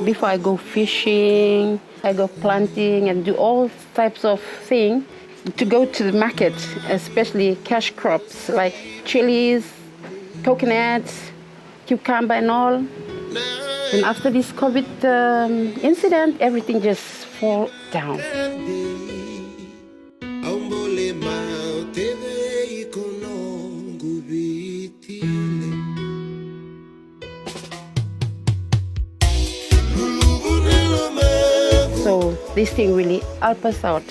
Before I go fishing, I go planting and do all types of things to go to the market, especially cash crops like chilies, coconuts, cucumber and all. And after this COVID incident, everything just fall down. So this thing really helped us out.